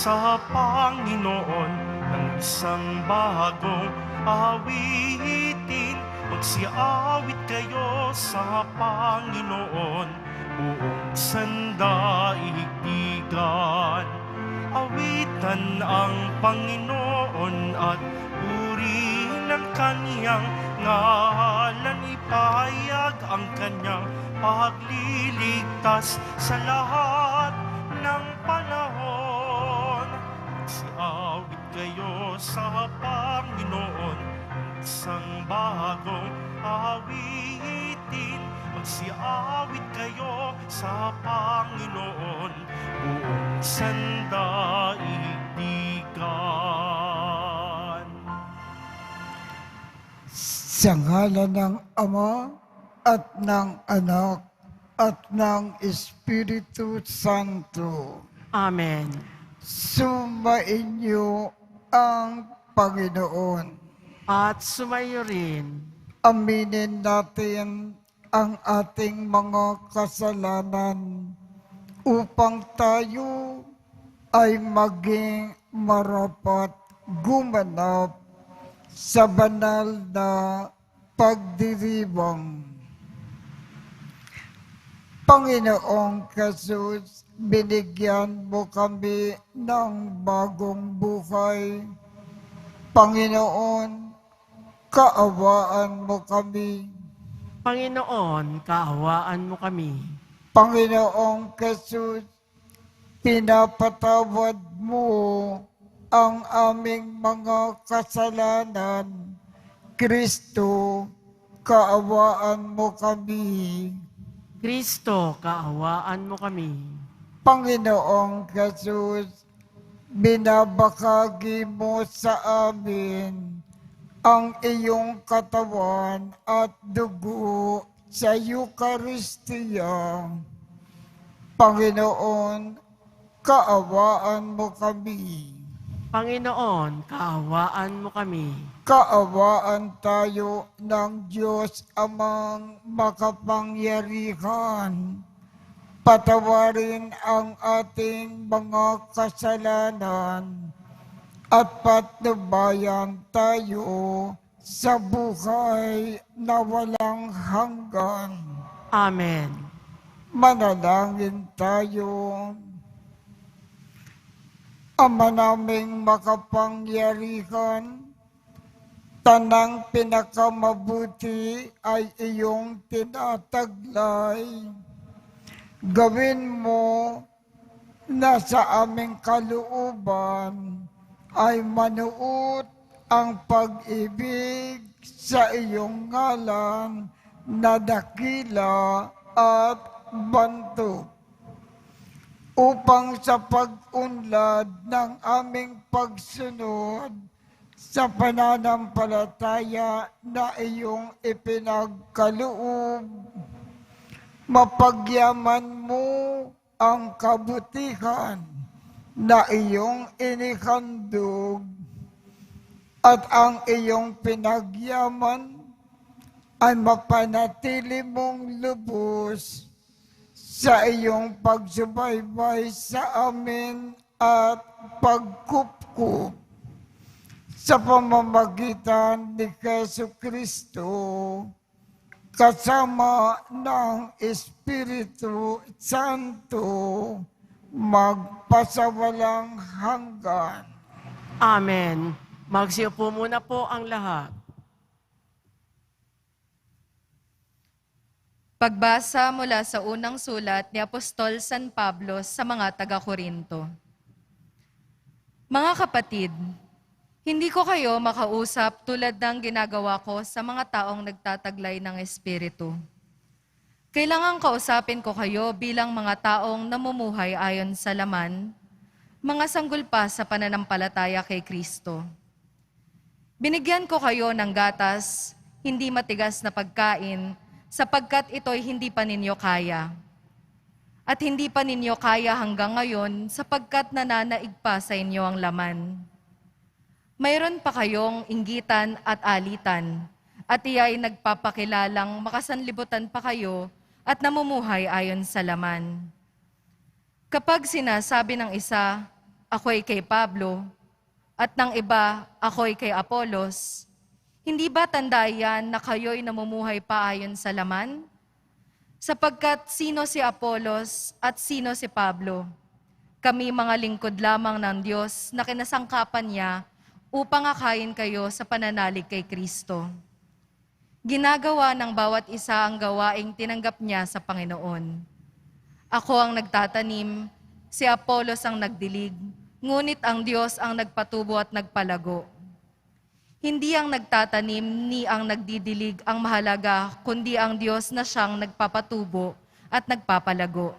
sa Panginoon ng isang bagong awitin. Magsiawit kayo sa Panginoon, buong sandaigdigan. Awitan ang Panginoon at purihin ang kaniyang ngalan. Ipahayag ang kanyang pagliligtas sa lahat ng panahon. Magsiawit kayo sa Panginoon, isang bagong awitin. Magsiawit kayo sa Panginoon, buong sandaigdigan. Sa ngalan ng Ama at ng Anak at ng Espiritu Santo. Amen. Sumainyo ang Panginoon. At sumayo rin. Aminin natin ang ating mga kasalanan upang tayo ay maging marapat gumanap sa banal na pagdiriwang. Panginoong Jesus, binigyan mo kami ng bagong buhay. Panginoon, kaawaan mo kami. Panginoon, kaawaan mo kami. Panginoong Jesus, pinapatawad mo ang aming mga kasalanan. Kristo, kaawaan mo kami. Kristo, kaawaan mo kami. Panginoong Jesus, binabahagi mo sa amin ang iyong katawan at dugo sa Eucharistia. Panginoon, kaawaan mo kami. Panginoon, kaawaan mo kami. Kaawaan tayo ng Diyos Amang makapangyarihan. Patawarin ang ating mga kasalanan at patnubayan tayo sa buhay na walang hanggan. Amen. Manalangin tayo. Ama naming makapangyarihan, tanang pinakamabuti ay iyong tinataglay. Gawin mo na sa aming kalooban ay manuot ang pag-ibig sa iyong ngalan na dakila at banto, upang sa pag-unlad ng aming pagsunod sa pananampalataya na iyong ipinagkaloob, mapagyaman mo ang kabutihan na iyong inihandog at ang iyong pinagyaman ay mapanatili mong lubos sa iyong pagsubaybay sa amin at pagkupkup sa pamamagitan ni Jesucristo kasama ng Espiritu Santo magpasawalang hanggan. Amen. Magsiupo muna po ang lahat. Pagbasa mula sa unang sulat ni Apostol San Pablo sa mga taga-Korinto. Mga kapatid, hindi ko kayo makausap tulad ng ginagawa ko sa mga taong nagtataglay ng Espiritu. Kailangan kausapin ko kayo bilang mga taong namumuhay ayon sa laman, mga sanggol pa sa pananampalataya kay Kristo. Binigyan ko kayo ng gatas, hindi matigas na pagkain, sapagkat ito'y hindi pa ninyo kaya. At hindi pa ninyo kaya hanggang ngayon, sapagkat nananaig pa sa inyo ang laman. Mayroon pa kayong inggitan at alitan, at iya'y nagpapakilalang makasanlibutan pa kayo at namumuhay ayon sa laman. Kapag sinasabi ng isa, ako'y kay Pablo, at ng iba, ako'y kay Apolos, hindi ba tanda yan na kayo'y namumuhay pa ayon sa laman? Sapagkat sino si Apolos at sino si Pablo? Kami mga lingkod lamang ng Diyos na kinasangkapan niya upang akayin kayo sa pananalig kay Kristo. Ginagawa ng bawat isa ang gawaing tinanggap niya sa Panginoon. Ako ang nagtatanim, si Apolos ang nagdilig, ngunit ang Diyos ang nagpatubo at nagpalago. Hindi ang nagtatanim ni ang nagdidilig ang mahalaga, kundi ang Diyos na siyang nagpapatubo at nagpapalago.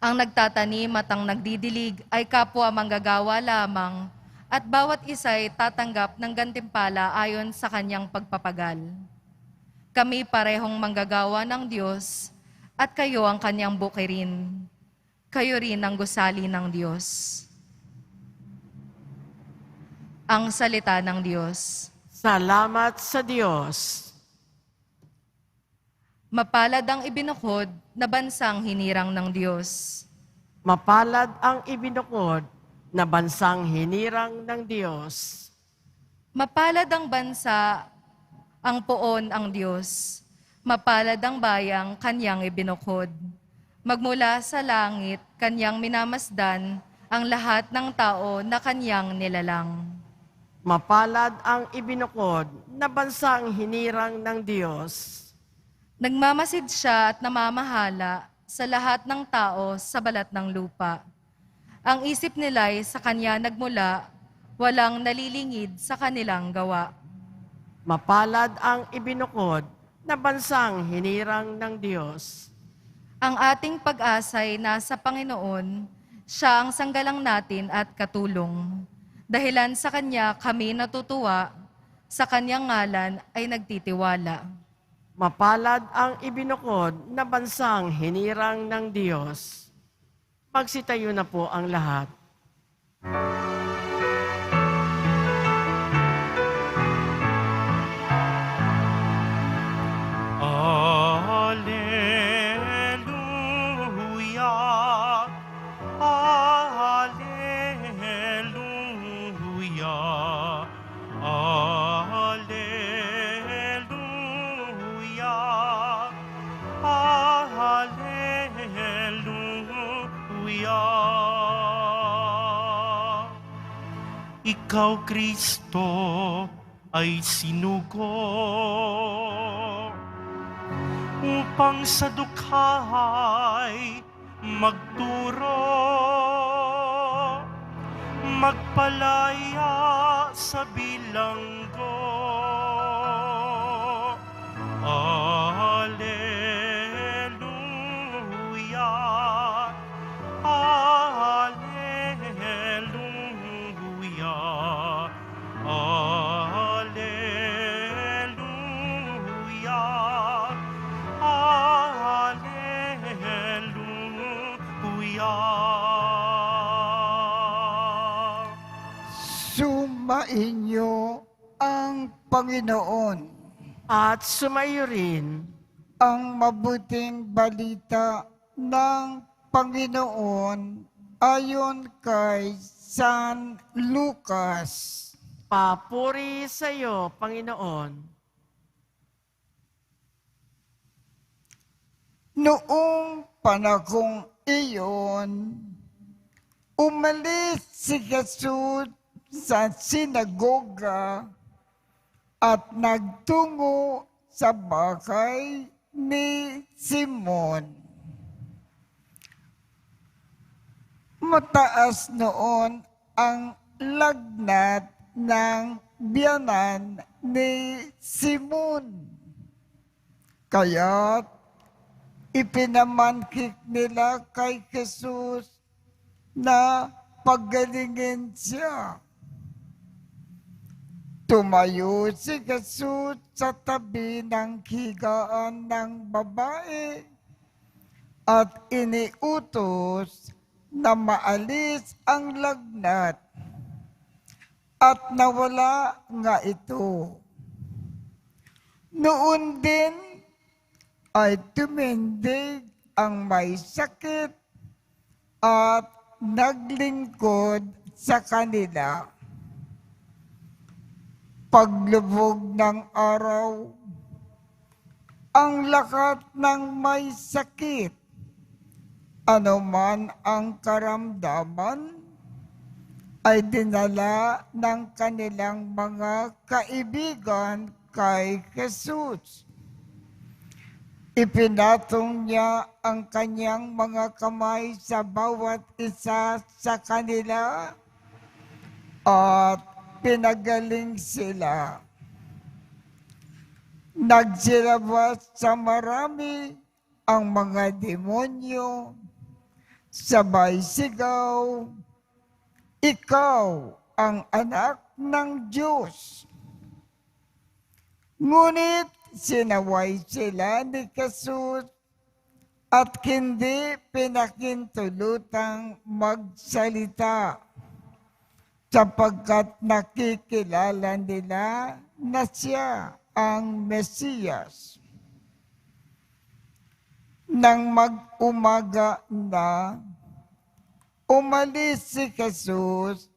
Ang nagtatanim at ang nagdidilig ay kapwa manggagawa lamang at bawat isa ay tatanggap ng gantimpala ayon sa kanyang pagpapagal. Kami parehong manggagawa ng Diyos at kayo ang kanyang bukirin. Kayo rin ang gusali ng Diyos. Ang salita ng Diyos. Salamat sa Diyos. Mapalad ang ibinukod na bansang hinirang ng Diyos. Mapalad ang ibinukod na bansang hinirang ng Diyos. Mapalad ang bansa, ang poon ang Diyos. Mapalad ang bayang kanyang ibinukod. Magmula sa langit, kanyang minamasdan ang lahat ng tao na kanyang nilalang. Mapalad ang ibinukod na bansang hinirang ng Diyos. Nagmamasid siya at namamahala sa lahat ng tao sa balat ng lupa. Ang isip nila'y sa kanya nagmula, walang nalilingid sa kanilang gawa. Mapalad ang ibinukod na bansang hinirang ng Diyos. Ang ating pag-asa'y nasa Panginoon, siya ang sanggalang natin at katulong. Dahilan sa Kanya kami natutuwa, sa Kanyang ngalan ay nagtitiwala. Mapalad ang ibinukod na bansang hinirang ng Diyos. Magsitayo na po ang lahat. Alleluia, Alleluia, Alleluia, Alleluia. Ikaw, Kristo, ay sinugo upang sa dukhay magturo, magpalaya sa bilanggo. Alleluia, Alleluia, Alleluia, Alleluia. Sumainyo ang Panginoon. At sumayo rin Ang mabuting balita ng Panginoon ayon kay San Lucas. papuri sa iyo, Panginoon. Noong panahong iyon, umalis si Jesus sa sinagoga at nagtungo sa bahay ni Simon. Mataas noon ang lagnat ng biyanan ni Simon. Kaya't ipinamankik nila kay Jesus na pagalingin siya. Tumayo si Jesus sa tabi ng higaan ng babae at iniutos na maalis ang lagnat at nawala nga ito. Noon din ay tumindig ang may sakit at naglingkod sa kanila. Paglubog ng araw, ang lahat ng may sakit, anuman ang karamdaman, ay dinala ng kanilang mga kaibigan kay Jesus. Ipinatong niya ang kanyang mga kamay sa bawat isa sa kanila at pinagaling sila. Nagsilabas sa marami ang mga demonyo, sabay sigaw, "Ikaw ang anak ng Diyos." Ngunit sinaway sila ni Jesus at hindi pinakintulutang magsalita sapagkat nakikilala nila na siya ang Mesiyas. Nang mag-umaga na, umalis si Jesus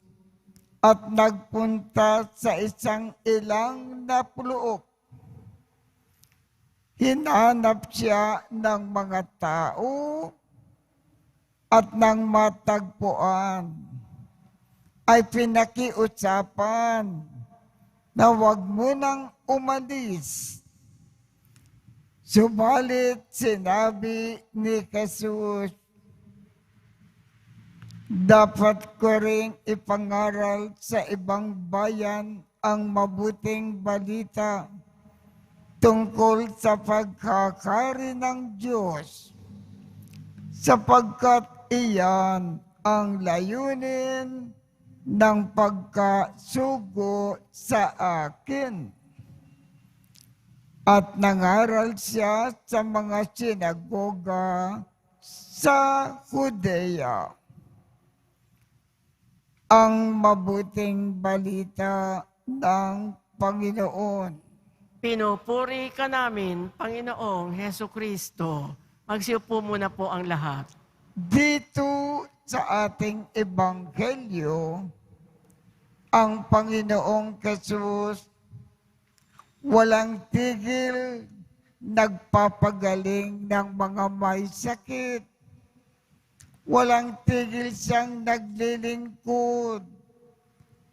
at nagpunta sa isang ilang na puluok. Hinanap siya ng mga tao at nang matagpuan ay pinakiusapan na huwag munang umalis. Subalit sinabi ni Jesus, dapat ko ring ipangaral sa ibang bayan ang mabuting balita tungkol sa pagkakari ng Diyos, sapagkat iyan ang layunin ng pagkasugo sa akin. At nangaral siya sa mga sinagoga sa Judea. Ang mabuting balita ng Panginoon. Pinupuri ka namin, Panginoong Heso Kristo. Magsiupo muna po ang lahat. Dito sa ating ebanghelyo, ang Panginoong Jesus walang tigil nagpapagaling ng mga may sakit. Walang tigil siyang naglilingkod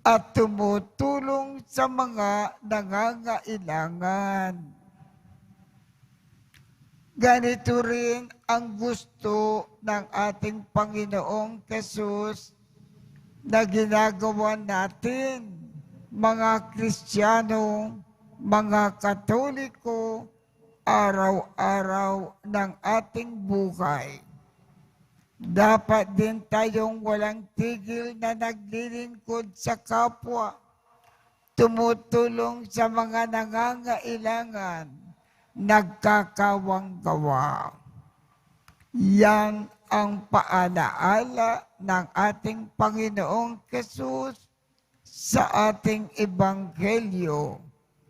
at tumutulong sa mga nangangailangan. Ganito rin ang gusto ng ating Panginoong Jesus na ginagawa natin, mga Kristiyano, mga Katoliko, araw-araw ng ating buhay. Dapat din tayong walang tigil na naglilingkod sa kapwa, tumutulong sa mga nangangailangan, nagkakawang gawa. Yan ang paalaala ng ating Panginoong Jesus sa ating ebanghelyo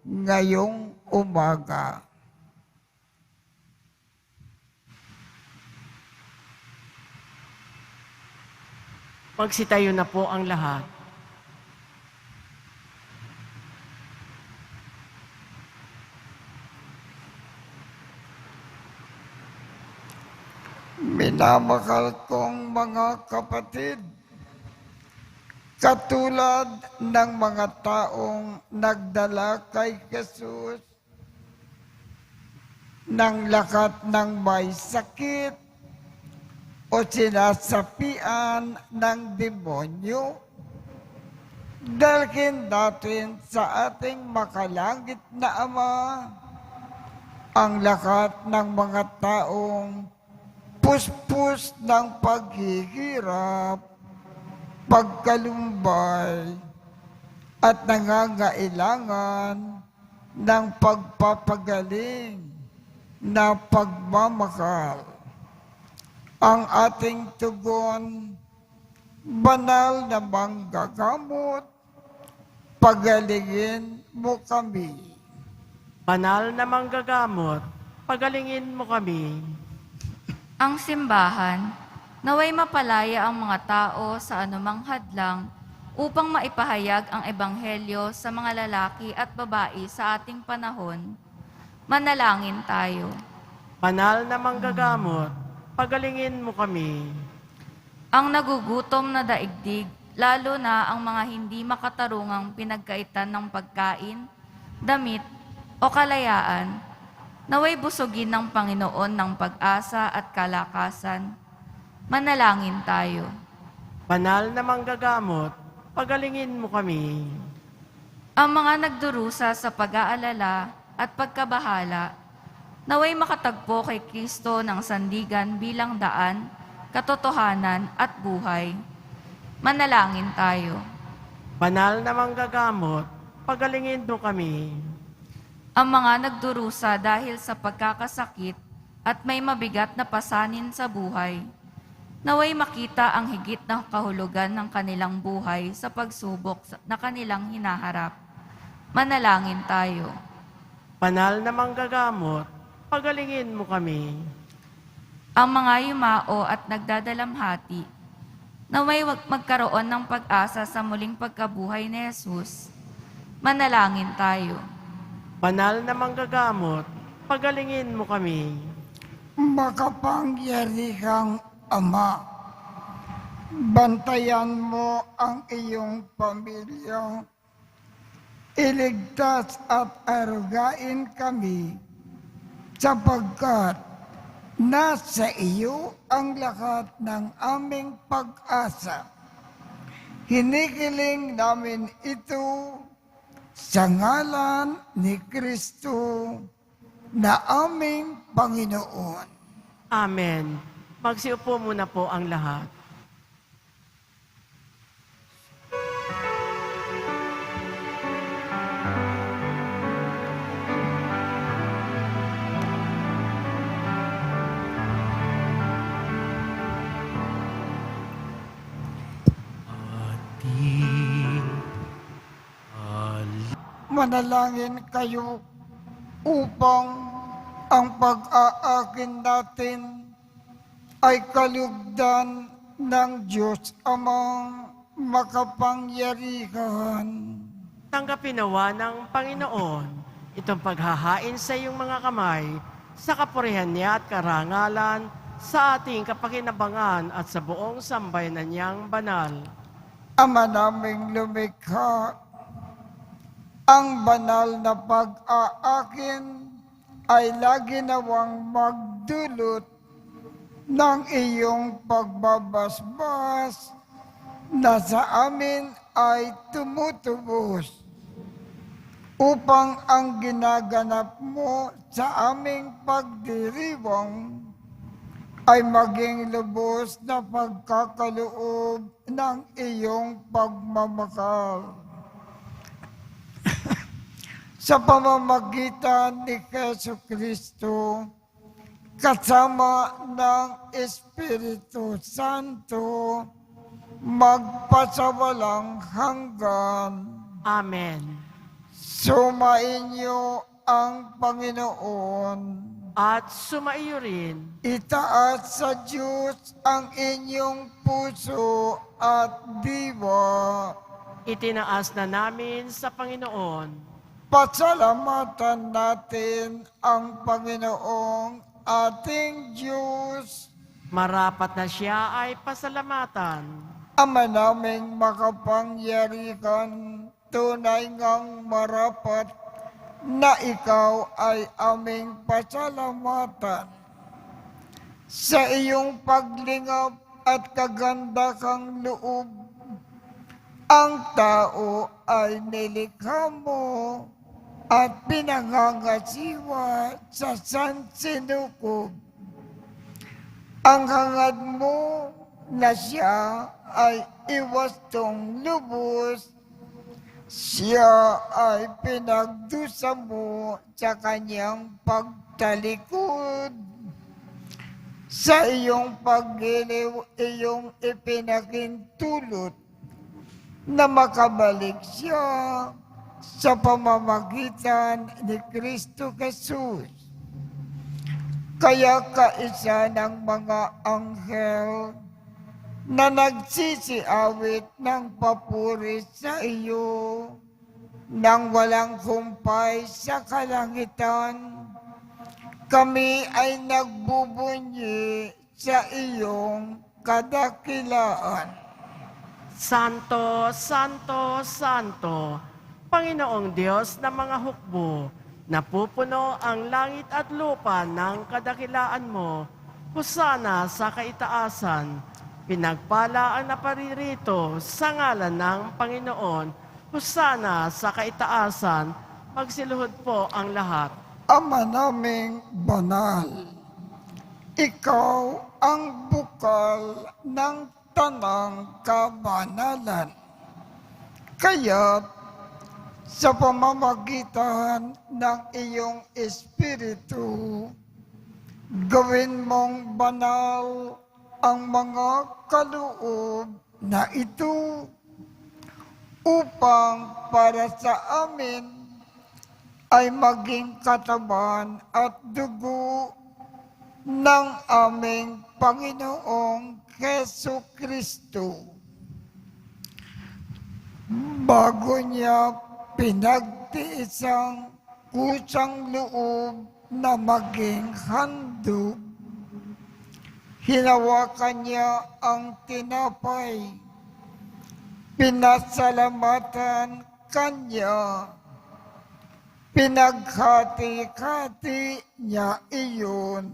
ngayong umaga. Magsitayo na po ang lahat. Minamahal kong mga kapatid, katulad ng mga taong nagdala kay Jesus ng lakat ng may sakit o sinasapian ng demonyo, dalhin natin sa ating makalangit na Ama ang lahat ng mga taong puspos ng paghihirap, pagkalumbay, at nangangailangan ng pagpapagaling na pagmamahal. Ang ating tugon, banal na manggagamot, pagalingin mo kami. Banal na manggagamot, pagalingin mo kami. Ang simbahan Naway mapalaya ang mga tao sa anumang hadlang upang maipahayag ang ebanghelyo sa mga lalaki at babae sa ating panahon. Manalangin tayo. Banal na manggagamot, pagalingin mo kami. Ang nagugutom na daigdig, lalo na ang mga hindi makatarungang pinagkaitan ng pagkain, damit o kalayaan, naway busugin ng Panginoon ng pag-asa at kalakasan. Manalangin tayo. Banal na manggagamot, pagalingin mo kami. Ang mga nagdurusa sa pag-aalala at pagkabahala, naway makatagpo kay Kristo ng sandigan bilang daan, katotohanan at buhay. Manalangin tayo. Banal na manggagamot, pagalingin mo kami. Ang mga nagdurusa dahil sa pagkakasakit at may mabigat na pasanin sa buhay, naway makita ang higit na kahulugan ng kanilang buhay sa pagsubok na kanilang hinaharap. Manalangin tayo. Banal na manggagamot, pagalingin mo kami. Ang mga yumao at nagdadalamhati, naway magkaroon ng pag-asa sa muling pagkabuhay ni Jesus. Manalangin tayo. Banal na manggagamot, pagalingin mo kami. Makapangyarihang Ama, bantayan mo ang iyong pamilya. Iligtas at arugain kami sapagkat nasa iyo ang lahat ng aming pag-asa. Hinihiling namin ito sa ngalan ni Kristo na aming Panginoon. Amen. Magsiupo muna po ang lahat. Manalangin kayo upang ang pag-aakin natin ay kalugdan ng Diyos Amang makapangyarihan. Tanggapin nawa ng Panginoon itong paghahain sa iyong mga kamay sa kapurihan niya at karangalan sa ating kapakinabangan at sa buong sambayanan niyang banal. Ama naming lumikha, ang banal na pag-aakin ay lagi nawang magdulot ng iyong pagbabasbas na sa amin ay tumutubos upang ang ginaganap mo sa aming pagdiriwang ay maging lubos na pagkakaloob ng iyong pagmamahal. Sa pamamagitan ni Jesucristo, kasama ng Espiritu Santo, magpasawalang hanggan. Amen. Sumainyo ang Panginoon. At sumaiyo rin Itaas sa Diyos ang inyong puso at diwa. itinaas na namin sa Panginoon. Pasalamatan natin ang Panginoong ating Diyos. Marapat na siya ay pasalamatan. Ama naming makapangyarihan, tunay ngang marapat na ikaw ay aming pasalamatan. Sa iyong paglingap at kaganda kang loob, ang tao ay nilikha mo at pinangangasiwa sa sansinukob. Ang hangad mo na siya ay iwastong lubos, siya ay pinagdusa mo sa kanyang pagtalikod. Sa iyong paggiliw, iyong ipinakintulot na makabalik siya sa pamamagitan ni Kristo Jesus. Kaya kaisa ng mga anghel na nagsisiawit ng papuri sa iyo nang walang humpay sa kalangitan. Kami ay nagbubunyi sa iyong kadakilaan. Santo, Santo, Santo, Panginoong Diyos ng mga hukbo, napupuno ang langit at lupa ng kadakilaan mo. Husana sa kaitaasan, pinagpala ang naparirito sa ngalan ng Panginoon. Husana sa kaitaasan, magsiluhod po ang lahat. Ama naming banal, ikaw ang bukal ng tanang kabanalan. Kaya't sa pamamagitan ng iyong Espiritu, gawin mong banal ang mga kaloob na ito upang para sa amin ay maging katawan at dugo ng aming Panginoong Hesu Kristo. Bago niya pinagtiisang kusang loob na maging handog, hinawakan niya ang tinapay, pinasalamatan kanya, pinaghati-hati niya iyon,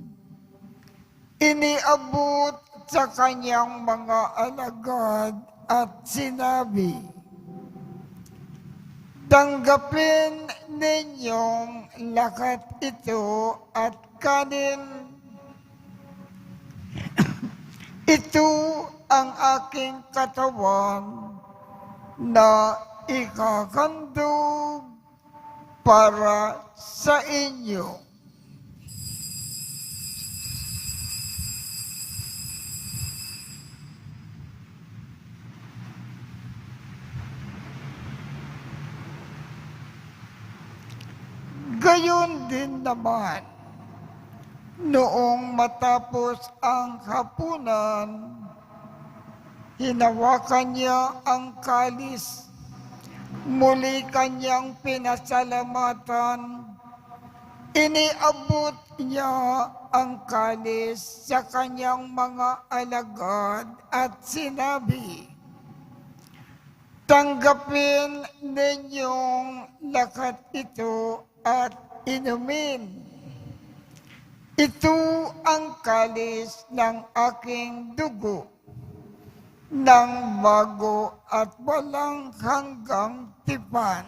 iniabot sa kanyang mga alagad at sinabi, tanggapin ninyong lahat ito at kanin. Ito ang aking katawan na ikakandog para sa inyo. Gayon din naman, noong matapos ang hapunan, hinawakan niya ang kalis, muli kanyang pinasalamatan, iniabot niya ang kalis sa kanyang mga alagad at sinabi, tanggapin ninyong lahat ito at inumin. Ito ang kalis ng aking dugo, ng bago at walang hanggang tipan.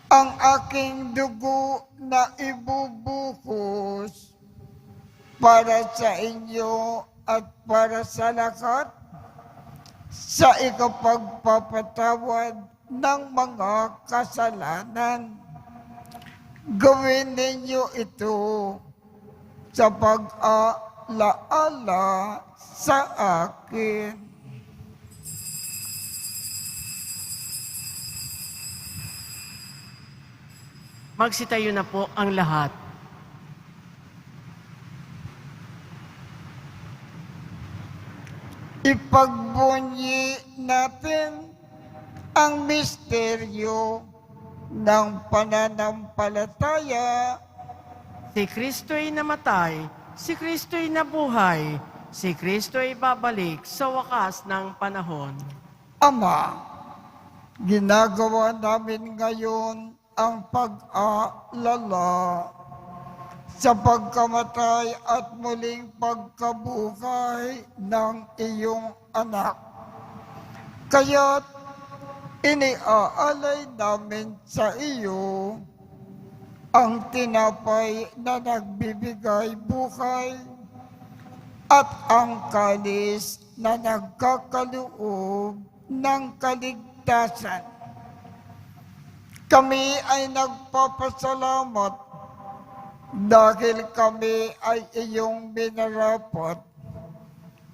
Ang aking dugo na ibubuhos para sa inyo at para sa lahat sa ikapagpapatawad ng mga kasalanan. Gawin ninyo ito sa pag-alaala sa akin. Magsitayo na po ang lahat. Ipagbunyi natin ang misteryo ng pananampalataya. Si Kristo'y namatay, si Kristo'y nabuhay, si Kristo'y babalik sa wakas ng panahon. Ama, ginagawa namin ngayon ang pag-aalala sa pagkamatay at muling pagkabuhay ng iyong anak. Kaya't iniaalay namin sa iyo ang tinapay na nagbibigay buhay at ang kalis na nagkakaloob ng kaligtasan. Kami ay nagpapasalamat dahil kami ay iyong minarapat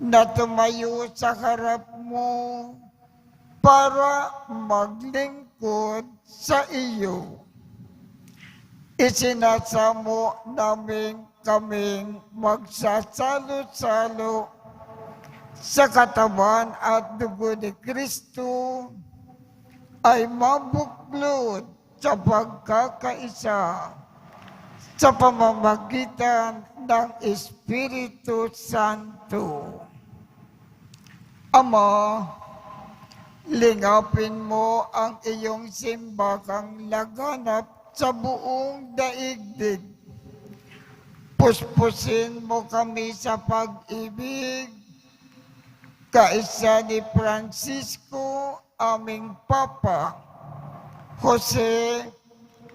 na tumayo sa harap mo para maglingkod sa iyo. Isinasamo namin kaming magsasalo-salo sa katawan at dugo ni Kristo ay mabuklod sa pagkakaisa sa pamamagitan ng Espiritu Santo. Ama, lingapin mo ang iyong simbakang laganap sa buong daigdig. Puspusin mo kami sa pag-ibig, kaisa ni Francisco, aming Papa, Jose,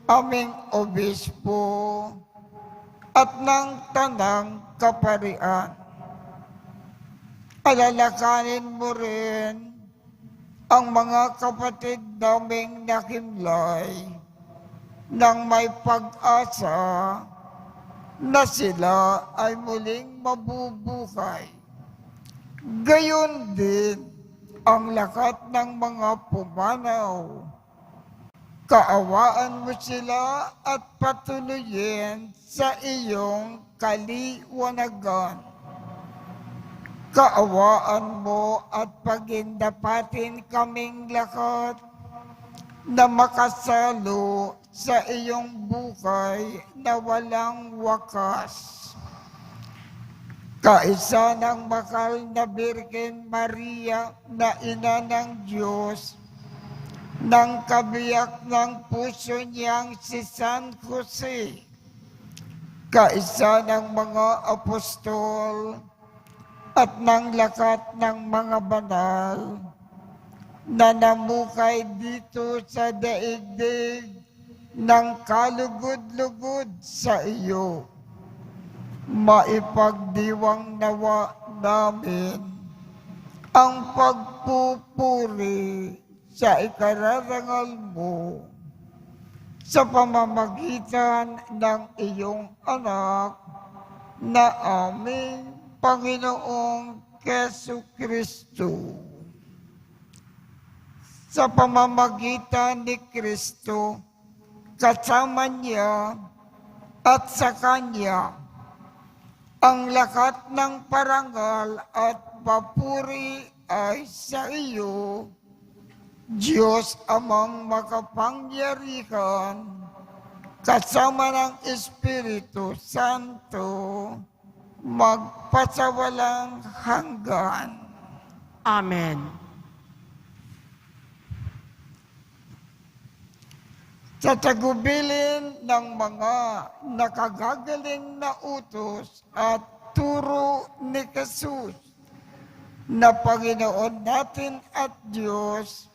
aming Obispo, at ng Tanang Kaparian. Alalakanin mo rin ang mga kapatid naming nakimlay nang may pag-asa na sila ay muling mabubuhay. Gayon din ang lakat ng mga pumanaw. Kaawaan mo sila at patuloyin sa iyong kaliwanagan. Kaawaan mo at pagindapatin kaming lakat na makasalo sa iyong buhay na walang wakas. Kaisa ng mahal na Birhen Maria na ina ng Diyos, ng kabiyak ng puso niyang si San Jose, kaisa ng mga apostol at ng lakat ng mga banal na namukay dito sa daigdig ng kalugod-lugod sa iyo. Maipagdiwang nawa namin ang pagpupuri sa ikararangal mo sa pamamagitan ng iyong anak na aming Panginoong Jesucristo. Sa pamamagitan ni Kristo, kasama niya at sa Kanya, ang lakat ng parangal at papuri ay sa iyo, Diyos Amang makapangyarihan, kasama ng Espiritu Santo, magpasawalang hanggan. Amen. Sa tagubilin ng mga nakagagaling na utos at turo ni Jesus na Panginoon natin at Diyos,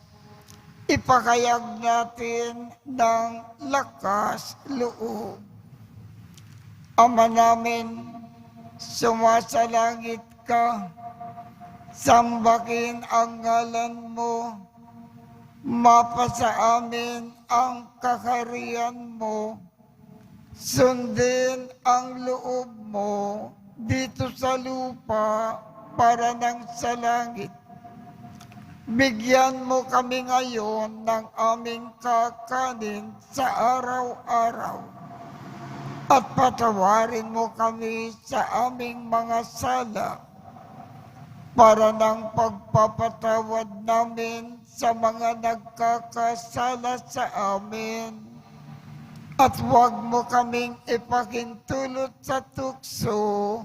ipakayag natin ng lakas loob. Ama namin, sumasalangit ka, sambahin ang ngalan mo, mapasa amin ang kaharian mo, sundin ang loob mo dito sa lupa para ng sa langit. Bigyan mo kami ngayon ng aming kakanin sa araw-araw at patawarin mo kami sa aming mga sala para ng pagpapatawad namin sa mga nagkakasala sa amin. At huwag mo kaming ipakintulot sa tukso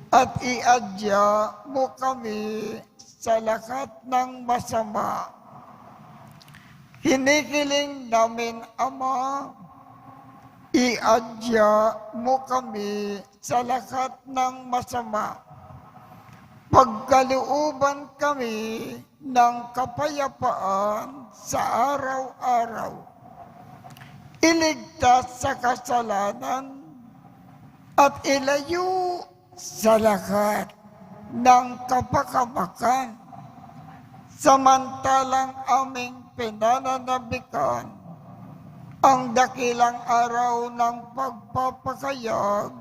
at iadya mo kami sa lahat ng masama. Hinihiling namin, Ama, iadya mo kami sa lahat ng masama. Pagkalooban kami ng kapayapaan sa araw-araw. Iligtas sa kasalanan at ilayo sa lahat ng kapakamakan. Samantalang aming pinananabikan ang dakilang araw ng pagpapakayag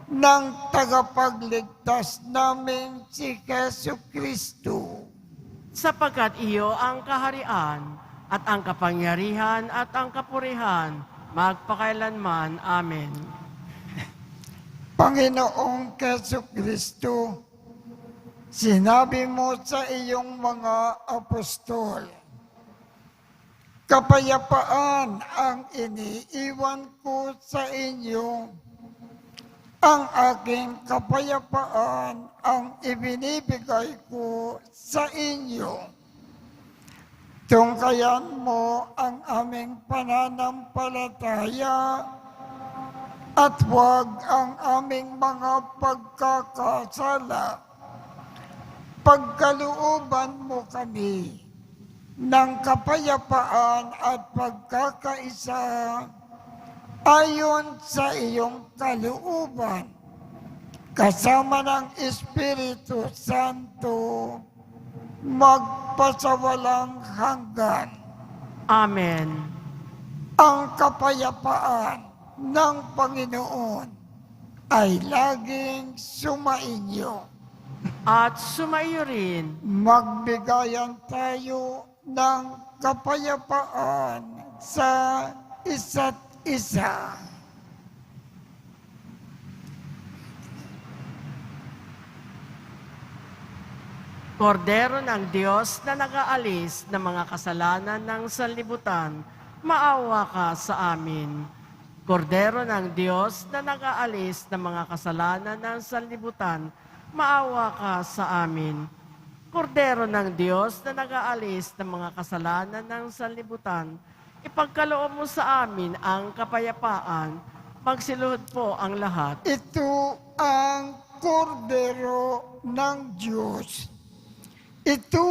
ng tagapagligtas namin si Jesucristo. Sapagkat iyo ang kaharian at ang kapangyarihan at ang kapurihan magpakailanman. Amen. Panginoong Jesucristo, Sinabi mo sa iyong mga apostol, kapayapaan ang iniiwan ko sa inyo. Ang aking kapayapaan ang ibinibigay ko sa inyo. Tungkayan mo ang aming pananampalataya at huwag ang aming mga pagkakasala. Pagkalooban mo kami ng kapayapaan at pagkakaisa ayon sa iyong kalooban, kasama ng Espiritu Santo, magpasawalang hanggan. Amen. Ang kapayapaan ng Panginoon ay laging sumainyo. At sumaiyo rin. Magbigayan tayo ng kapayapaan sa isa't isa. Kordero ng Diyos na nag-aalis ng mga kasalanan ng sanlibutan, maawa ka sa amin. Kordero ng Diyos na nag-aalis ng mga kasalanan ng sanlibutan, maawa ka sa amin. Kordero ng Diyos na nag-aalis ng mga kasalanan ng sanlibutan, ipagkaloob mo sa amin ang kapayapaan. Magsiluhod po ang lahat. Ito ang kordero ng Diyos. Ito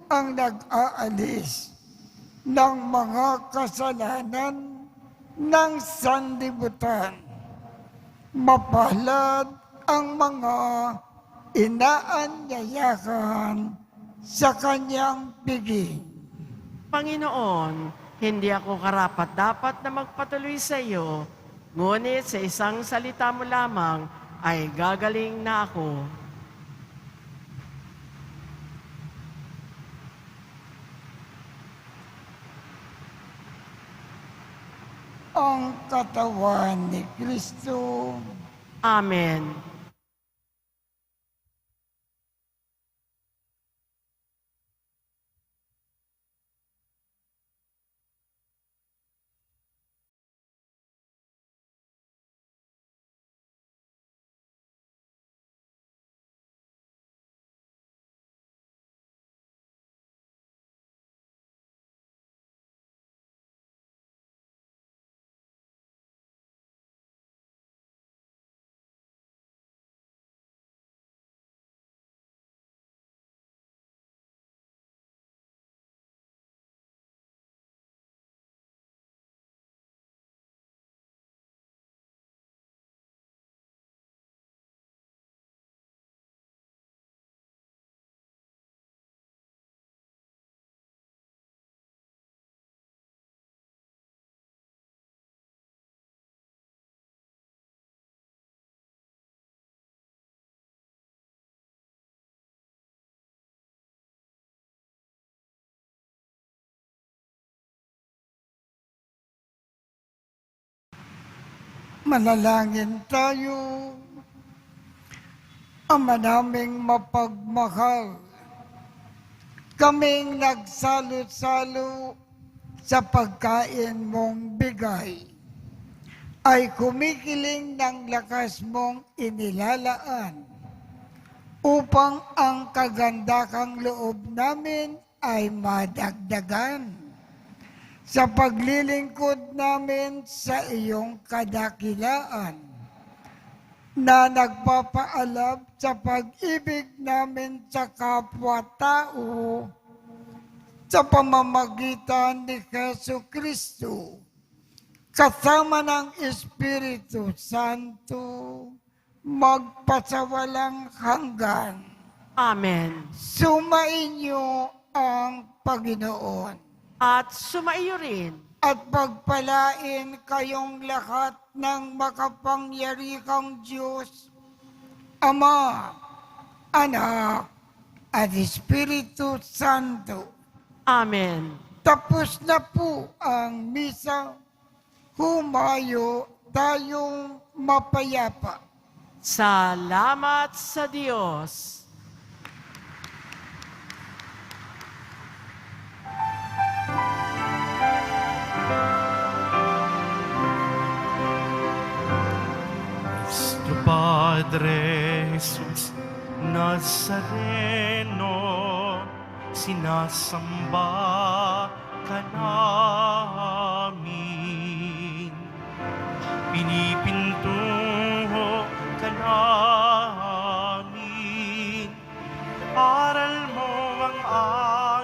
ang nag-aalis ng mga kasalanan ng sanlibutan. Mapalad ang mga inaanyayahan sa kanyang piging. Panginoon, hindi ako karapat-dapat na magpatuloy sa iyo, ngunit sa isang salita mo lamang ay gagaling na ako. Ang katawan ni Kristo. Amen. Manalangin tayo. Ama naming mapagmahal, kaming nagsalo-salo sa pagkain mong bigay, ay kumikiling ng lakas mong inilalaan upang ang kagandakang loob namin ay madagdagan sa paglilingkod namin sa iyong kadakilaan na nagpapaalab sa pag-ibig namin sa kapwa-tao sa pamamagitan ni Jesu Kristo, kasama ng Espiritu Santo, magpasawalang hanggan. Amen. Sumainyo ang Panginoon. At sumaiyo rin. At pagpalain kayong lahat ng makapangyarihang Diyos, Ama, Anak, at Espiritu Santo. Amen. Tapos na po ang misa. Humayo tayong mapayapa. Salamat sa Diyos. Padre Jesus Nazareno, sinasamba ka namin. Pinipintuho ka namin. Aral mo ang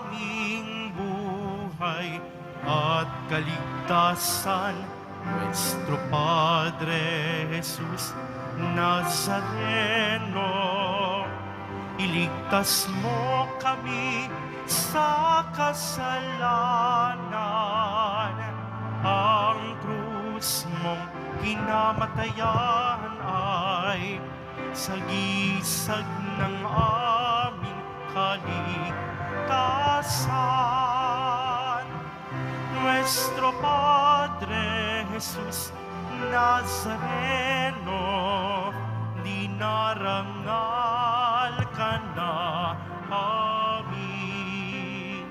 aming buhay at kaligtasan. Nuestro Padre Jesus Nazareno, iligtas mo kami sa kasalanan. Ang krus mong kinamatayan ay sagisag ng aming kaligtasan. Nuestro Padre Jesus Nazareno, dinarangal ka na amin.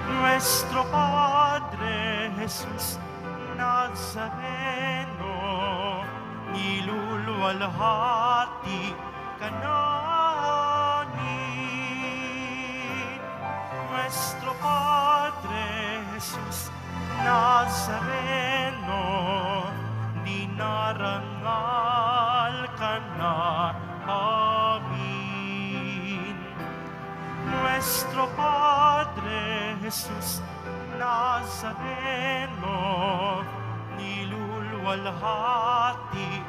Nuestro Padre Jesus Nazareno, niluluwalhati ka namin. Nuestro Padre Jesus Nazareno, dinarangal ka na amin. Nuestro Padre Jesus Nazareno, niluluwalhati